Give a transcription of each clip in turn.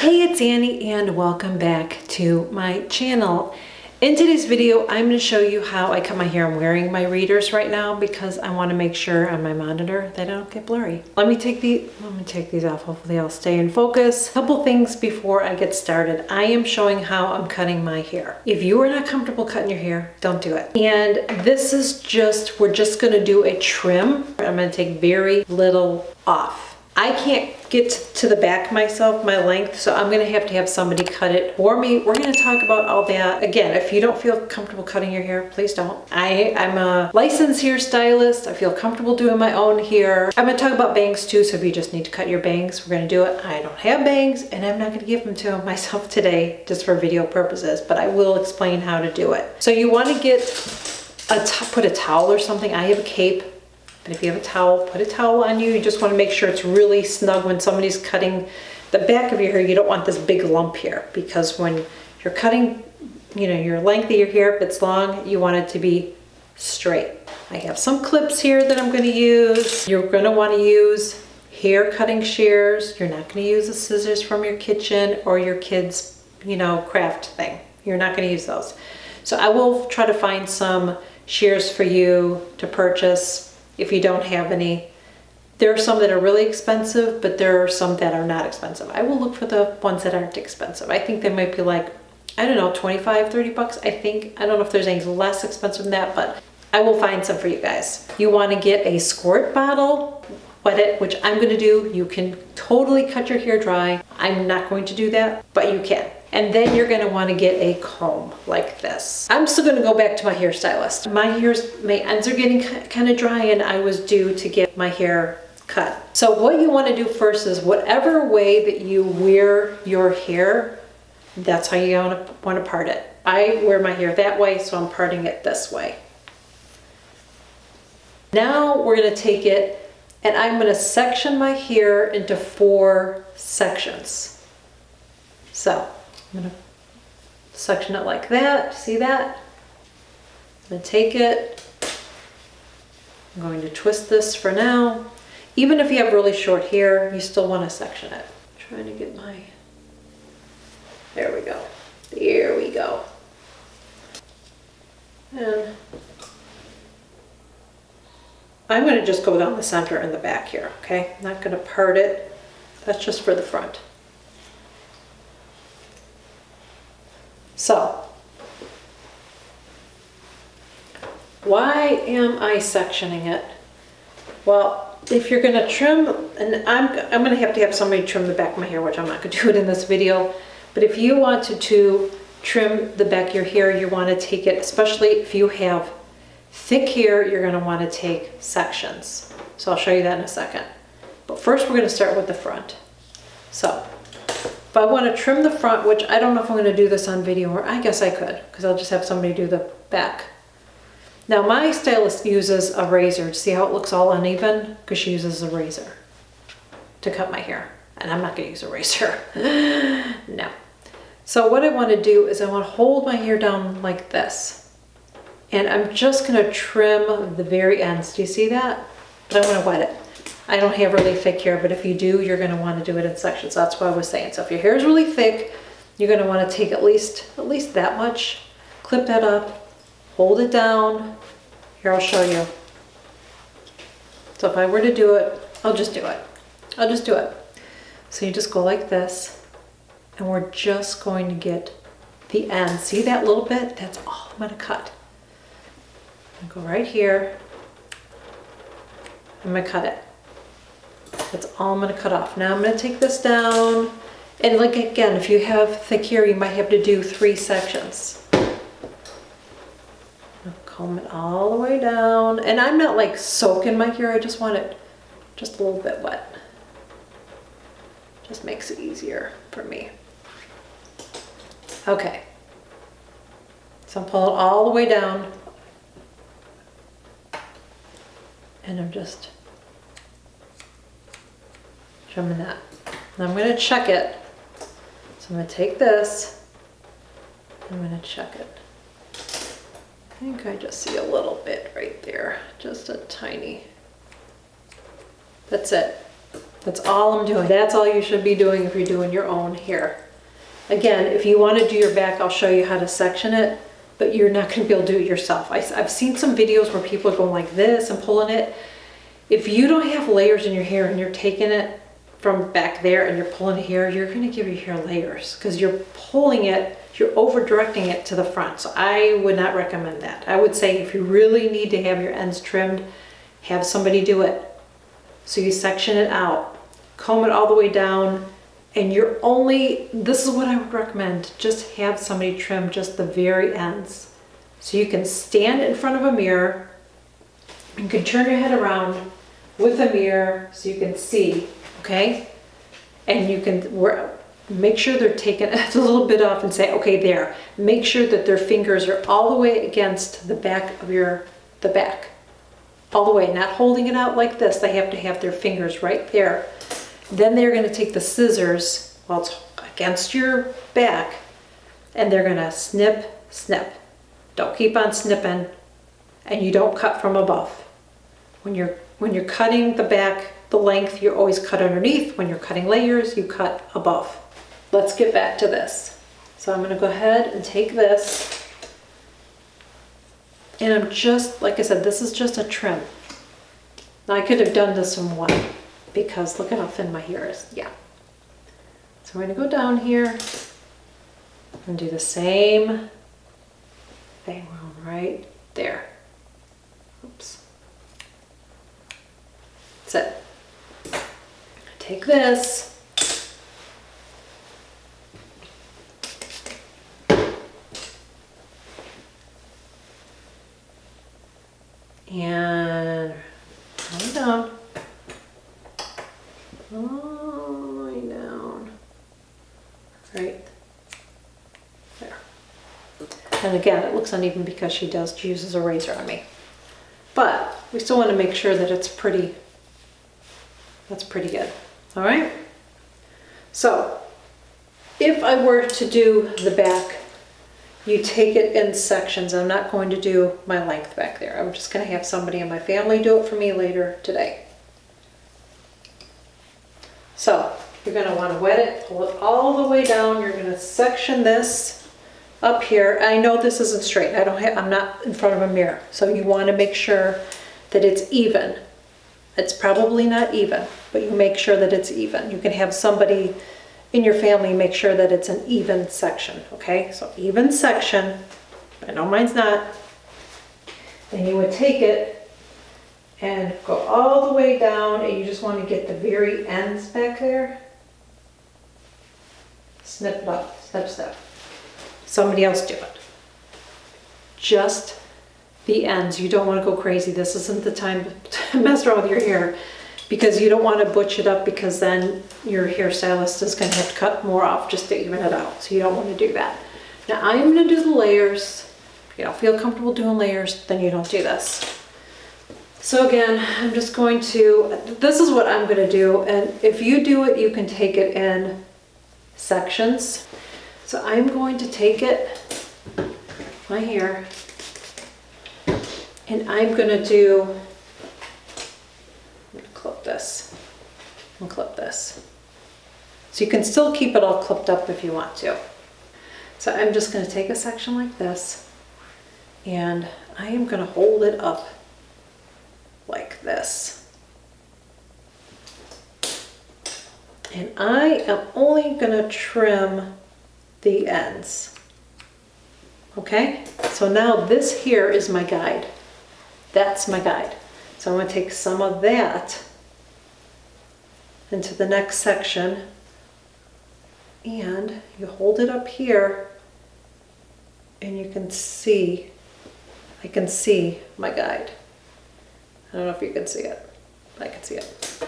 Hey, it's Annie and welcome back to my channel. In today's video, I'm going to show you how I cut my hair. I'm wearing my readers right now because I want to make sure on my monitor they don't get blurry. Let me take these off. Hopefully I'll stay in focus. A couple things before I get started. I am showing how I'm cutting my hair. If you are not comfortable cutting your hair, don't do it. And this is we're just going to do a trim. I'm going to take very little off. I can't get to the back myself, my length, so I'm gonna have to have somebody cut it for me. We're gonna talk about all that. Again, if you don't feel comfortable cutting your hair, please don't. I'm a licensed hairstylist. I feel comfortable doing my own hair. I'm gonna talk about bangs too, so if you just need to cut your bangs, we're gonna do it. I don't have bangs, and I'm not gonna give them to myself today, just for video purposes, but I will explain how to do it. So you wanna put a towel or something. I have a cape. And if you have a towel, put a towel on you. You just want to make sure it's really snug when somebody's cutting the back of your hair. You don't want this big lump here, because when you're cutting, your length of your hair, if it's long, you want it to be straight. I have some clips here that I'm going to use. You're going to want to use hair cutting shears. You're not going to use the scissors from your kitchen or your kids, craft thing. You're not going to use those. So I will try to find some shears for you to purchase. If you don't have any, there are some that are really expensive, but there are some that are not expensive. I will look for the ones that aren't expensive. I think they might be like, I don't know, 25, 30 bucks. I don't know if there's any less expensive than that, but I will find some for you guys. You want to get a squirt bottle, wet it, which I'm going to do. You can totally cut your hair dry. I'm not going to do that, but you can. And then you're going to want to get a comb like this. I'm still going to go back to my hairstylist. My ends are getting kind of dry, and I was due to get my hair cut. So what you want to do first is whatever way that you wear your hair, that's how you want to part it. I wear my hair that way, so I'm parting it this way. Now we're going to take it, and I'm going to section my hair into 4 sections. So I'm going to section it like that. See that? I'm going to take it. I'm going to twist this for now. Even if you have really short hair, you still want to section it. I'm trying to get there we go. There we go. And I'm going to just go down the center and the back here, okay? I'm not going to part it. That's just for the front. So, why am I sectioning it? Well, if you're going to trim, and I'm going to have somebody trim the back of my hair, which I'm not going to do it in this video, but if you wanted to trim the back of your hair, you want to take it, especially if you have thick hair, you're going to want to take sections. So I'll show you that in a second. But first we're going to start with the front. So, if I want to trim the front, which I don't know if I'm going to do this on video, or I guess I could, because I'll just have somebody do the back. Now my stylist uses a razor. See how it looks all uneven? Because she uses a razor to cut my hair. And I'm not going to use a razor. No. So what I want to do is I want to hold my hair down like this. And I'm just going to trim the very ends. Do you see that? But I want to wet it. I don't have really thick hair, but if you do, you're going to want to do it in sections. That's what I was saying. So if your hair is really thick, you're going to want to take at least that much, clip that up, hold it down. Here, I'll show you. So if I were to do it, I'll just do it. So you just go like this, and we're just going to get the end. See that little bit? That's all I'm going to cut. I'm going to go right here. I'm going to cut it. That's all I'm going to cut off. Now I'm going to take this down, and like again, if you have thick hair, you might have to do 3 sections. I'll comb it all the way down, and I'm not like soaking my hair. I just want it just a little bit wet. Just makes it easier for me. Okay. So I'm pulling all the way down, and I'm just trimming that. Now I'm going to check it. So I'm going to take this. I'm going to check it. I think I just see a little bit right there. Just a tiny. That's it. That's all I'm doing. That's all you should be doing if you're doing your own hair. Again, if you want to do your back, I'll show you how to section it, but you're not going to be able to do it yourself. I've seen some videos where people are going like this and pulling it. If you don't have layers in your hair and you're taking it from back there and you're pulling it here, you're going to give your hair layers because you're pulling it, you're over directing it to the front. So I would not recommend that. I would say if you really need to have your ends trimmed, have somebody do it. So you section it out, comb it all the way down, and this is what I would recommend, just have somebody trim just the very ends. So you can stand in front of a mirror, you can turn your head around with a mirror so you can see, okay? And you can make sure they're taking a little bit off and say, okay, there. Make sure that their fingers are all the way against the back of the back. All the way, not holding it out like this. They have to have their fingers right there. Then they're going to take the scissors while it's against your back and they're going to snip, snip. Don't keep on snipping, and you don't cut from above. When you're cutting the back, the length, you always cut underneath. When you're cutting layers, you cut above. Let's get back to this. So I'm going to go ahead and take this, and I'm just, like I said, this is just a trim. Now I could have done this in one, because look at how thin my hair is. Yeah. So we're going to go down here and do the same thing right there. Oops. That's it. Take this. And all the way down. All the way down. Right there. And again, it looks uneven because she uses a razor on me. But we still want to make sure that it's pretty, that's pretty good. All right? So if I were to do the back, you take it in sections. I'm not going to do my length back there. I'm just going to have somebody in my family do it for me later today. So you're going to want to wet it, pull it all the way down. You're going to section this up here. I know this isn't straight. I'm not in front of a mirror. So you want to make sure that it's even. It's probably not even, but you make sure that it's even. You can have somebody in your family make sure that it's an even section, okay? So even section. I know mine's not. Then you would take it and go all the way down, and you just want to get the very ends back there. Snip it up, snip, snip. Somebody else do it. Just the ends. You don't want to go crazy. This isn't the time to mess around with your hair, because you don't want to butch it up, because then your hairstylist is going to have to cut more off just to even it out. So you don't want to do that. Now I'm going to do the layers. If you don't feel comfortable doing layers, then you don't do this. So again, I'm just going to, this is what I'm going to do. And if you do it, you can take it in sections. So I'm going to take it, my hair, and I'm going to do, I'm going to clip this and clip this. So you can still keep it all clipped up if you want to. So I'm just going to take a section like this, and I am going to hold it up like this. And I am only going to trim the ends. Okay? So now this here is my guide. That's my guide. So I'm going to take some of that into the next section, and you hold it up here, and you can see, I can see my guide. I don't know if you can see it. I can see it.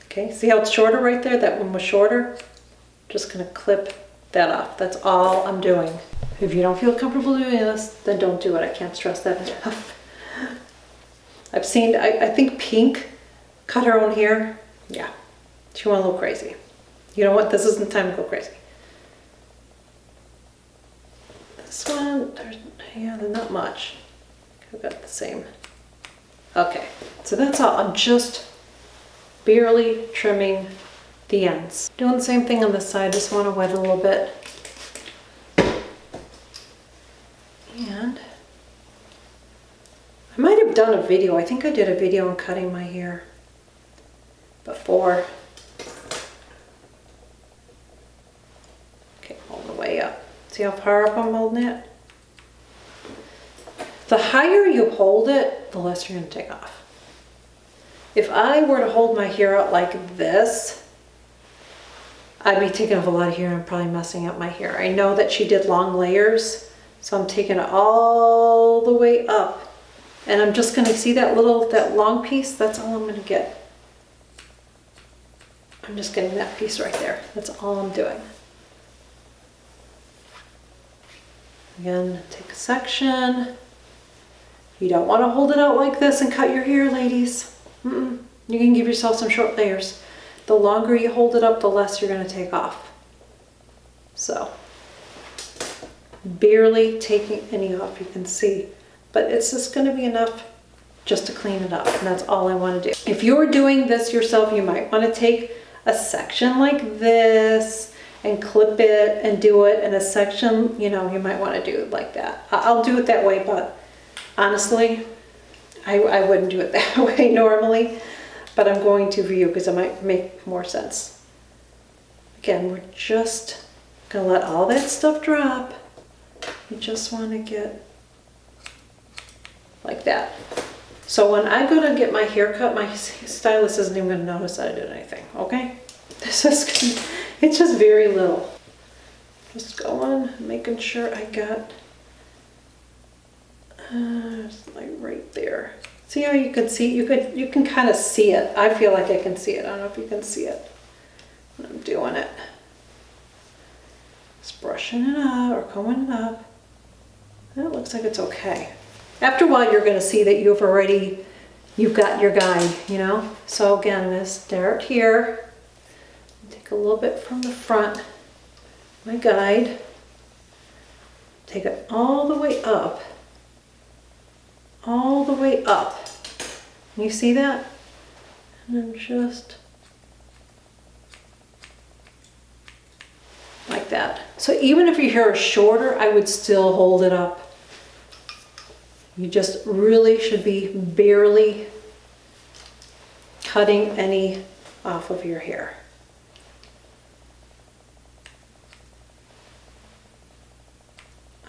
Okay, see how it's shorter right there? That one was shorter. Just going to clip that off. That's all I'm doing. If you don't feel comfortable doing this, then don't do it. I can't stress that enough. I've seen, I think Pink cut her own hair. Yeah, she went a little crazy. You know what? This isn't the time to go crazy. This one, there's not much. I've got the same. Okay, so that's all. I'm just barely trimming the ends. Doing the same thing on this side, just want to wet a little bit. And I might have done a video. I think I did a video on cutting my hair before. Okay, all the way up. See how far up I'm holding it? The higher you hold it, the less you're going to take off. If I were to hold my hair out like this, I'd be taking off a lot of hair and probably messing up my hair. I know that she did long layers, so I'm taking it all the way up. And I'm just going to see that long piece, that's all I'm going to get. I'm just getting that piece right there. That's all I'm doing. Again, take a section. You don't want to hold it out like this and cut your hair, ladies. You can give yourself some short layers. The longer you hold it up, the less you're going to take off. So, barely taking any off, you can see. But it's just going to be enough just to clean it up. And that's all I want to do. If you're doing this yourself, you might want to take a section like this and clip it and do it in a section, you know, you might want to do it like that. I'll do it that way, but honestly, I wouldn't do it that way normally, but I'm going to for you because it might make more sense. Again, we're just going to let all that stuff drop. You just want to get like that. So when I go to get my hair cut, my stylist isn't even going to notice that I did anything, okay? This is, it's just very little. Just going, making sure I got like right there. See how you can see? You can kind of see it. I feel like I can see it. I don't know if you can see it when I'm doing it. Just brushing it up or combing it up. That looks like it's okay. After a while, you're going to see that you've got your guide, you know? So again, I'm going to start here. Take a little bit from the front, my guide. Take it all the way up. All the way up. You see that? And I'm just like that. So even if your hair is shorter, I would still hold it up. You just really should be barely cutting any off of your hair.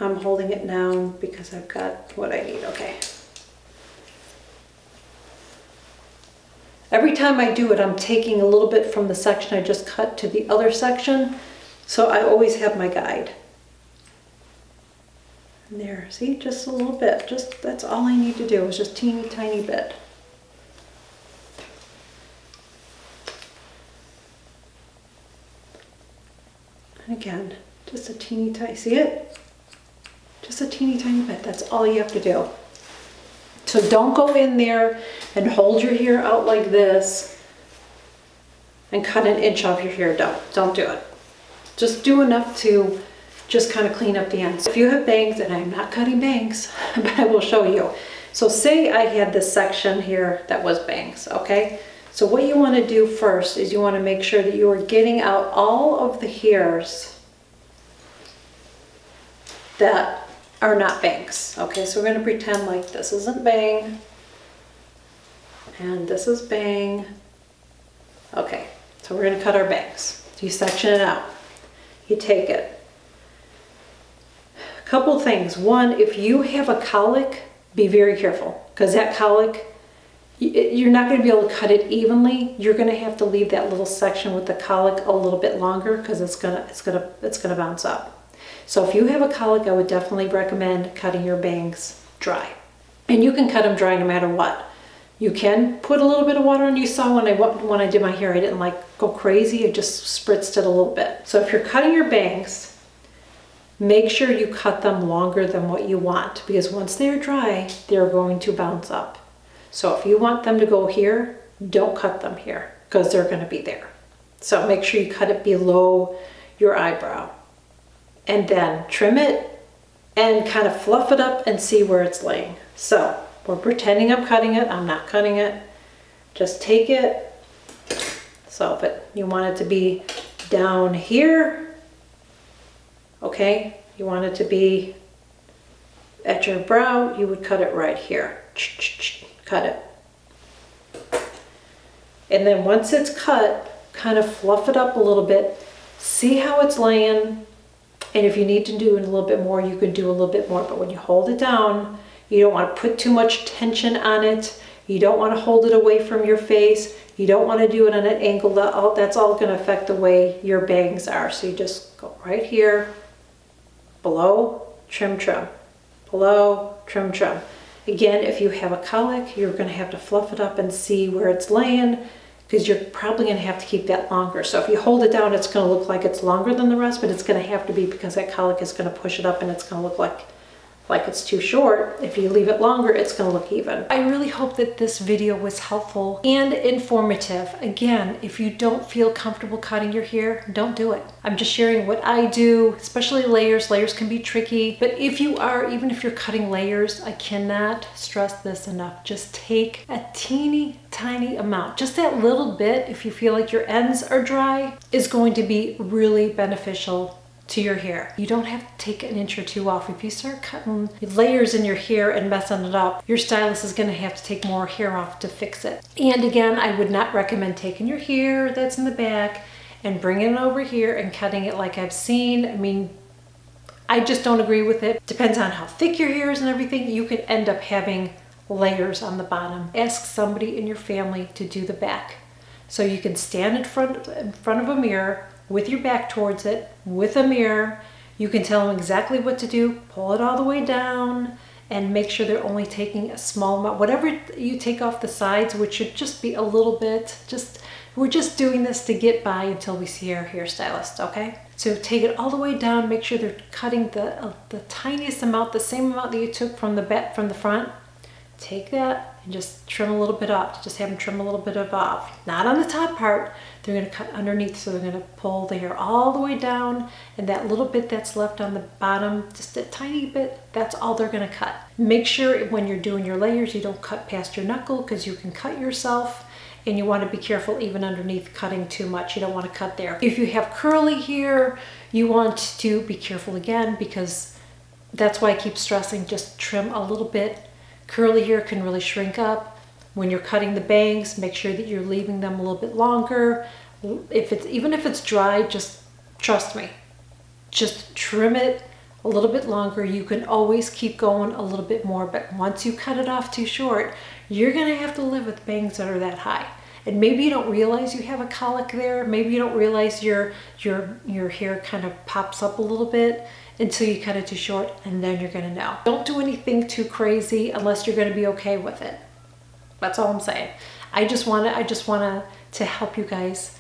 I'm holding it down because I've got what I need, okay. Every time I do it, I'm taking a little bit from the section I just cut to the other section, so I always have my guide. And there, see, just a little bit, just that's all I need to do is just teeny tiny bit. And again, just a teeny tiny, see it? Just a teeny tiny bit, that's all you have to do. So don't go in there and hold your hair out like this and cut an inch off your hair. Don't do it. Just do enough to just kind of clean up the ends. If you have bangs, and I'm not cutting bangs, but I will show you. So say I had this section here that was bangs, okay? So what you want to do first is you want to make sure that you are getting out all of the hairs that are not bangs. Okay, so we're going to pretend like this isn't bang and this is bang. Okay, so we're going to cut our bangs. So you section it out. You take it. A couple things. One, if you have a cowlick, be very careful because that cowlick, you're not going to be able to cut it evenly. You're going to have to leave that little section with the cowlick a little bit longer because it's gonna bounce up. So if you have a cowlick, I would definitely recommend cutting your bangs dry. And you can cut them dry no matter what. You can put a little bit of water on. You saw when I did my hair, I didn't like go crazy. I just spritzed it a little bit. So if you're cutting your bangs, make sure you cut them longer than what you want because once they're dry, they're going to bounce up. So if you want them to go here, don't cut them here because they're going to be there. So make sure you cut it below your eyebrow. And then trim it and kind of fluff it up and see where it's laying. So we're pretending I'm cutting it. I'm not cutting it. Just take it So, but you want it to be down here, okay? You want it to be at your brow, you would cut it right here. Cut it. And then once it's cut, kind of fluff it up a little bit. See how it's laying. And if you need to do it a little bit more, you can do a little bit more. But when you hold it down, you don't want to put too much tension on it. You don't want to hold it away from your face. You don't want to do it on an angle. That's all going to affect the way your bangs are. So you just go right here, below, trim, trim. Below, trim, trim. Again, if you have a colic, you're going to have to fluff it up and see where it's laying, because you're probably going to have to keep that longer. So if you hold it down, it's going to look like it's longer than the rest, but it's going to have to be, because that colic is going to push it up and it's going to look like it's too short. If you leave it longer, it's going to look even. I really hope that this video was helpful and informative. Again, if you don't feel comfortable cutting your hair, don't do it. I'm just sharing what I do, especially layers. Layers can be tricky, but if you are, even if you're cutting layers, I cannot stress this enough. Just take a teeny tiny amount. Just that little bit, if you feel like your ends are dry, is going to be really beneficial to your hair. You don't have to take an inch or two off. If you start cutting layers in your hair and messing it up, your stylist is going to have to take more hair off to fix it. And again, I would not recommend taking your hair that's in the back and bringing it over here and cutting it like I've seen. I mean, I just don't agree with it. Depends on how thick your hair is and everything. You could end up having layers on the bottom. Ask somebody in your family to do the back. So you can stand in front of a mirror with your back towards it, with a mirror. You can tell them exactly what to do. Pull it all the way down and make sure they're only taking a small amount. Whatever you take off the sides, which should just be a little bit, we're just doing this to get by until we see our hairstylist, okay? So take it all the way down, make sure they're cutting the tiniest amount, the same amount that you took from the front. Take that and just trim a little bit off. Just have them trim a little bit off. Not on the top part. They're going to cut underneath, so they're going to pull the hair all the way down, and that little bit that's left on the bottom, just a tiny bit, that's all they're going to cut. Make sure when you're doing your layers, you don't cut past your knuckle, because you can cut yourself, and you want to be careful even underneath cutting too much. You don't want to cut there. If you have curly hair, you want to be careful again, because that's why I keep stressing, just trim a little bit. Curly hair can really shrink up. When you're cutting the bangs, make sure that you're leaving them a little bit longer. Even if it's dry, just trust me. Just trim it a little bit longer. You can always keep going a little bit more, but once you cut it off too short, you're gonna have to live with bangs that are that high. And maybe you don't realize you have a colic there. Maybe you don't realize your hair kind of pops up a little bit until you cut it too short, and then you're gonna know. Don't do anything too crazy unless you're gonna be okay with it. That's all I'm saying. I just wanna to help you guys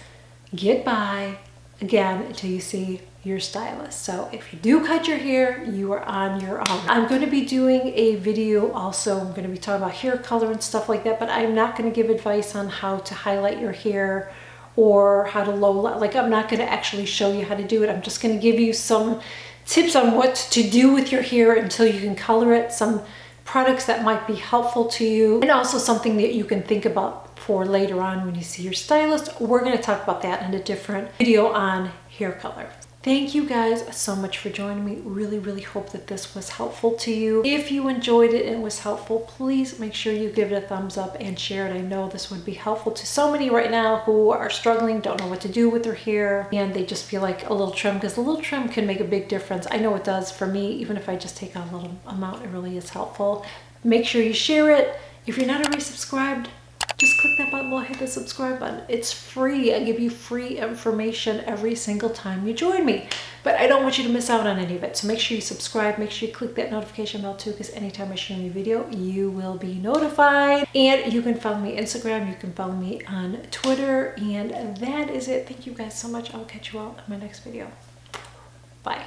get by, again, until you see your stylist. So if you do cut your hair, you are on your own. I'm going to be doing a video also. I'm going to be talking about hair color and stuff like that, but I'm not going to give advice on how to highlight your hair or how to low light. Like, I'm not going to actually show you how to do it. I'm just going to give you some tips on what to do with your hair until you can color it, some products that might be helpful to you, and also something that you can think about for later on when you see your stylist. We're going to talk about that in a different video on hair color. Thank you guys so much for joining me. Really hope that this was helpful to you. If you enjoyed it and it was helpful, please make sure you give it a thumbs up and share it. I know this would be helpful to so many right now who are struggling, don't know what to do with their hair, and they just feel like a little trim, because a little trim can make a big difference. I know it does for me. Even if I just take out a little amount, it really is helpful. Make sure you share it. If you're not already subscribed, just click that button below, hit the subscribe button. It's free. I give you free information every single time you join me. But I don't want you to miss out on any of it. So make sure you subscribe. Make sure you click that notification bell too, because anytime I share a new video, you will be notified. And you can follow me on Instagram. You can follow me on Twitter. And that is it. Thank you guys so much. I'll catch you all in my next video. Bye.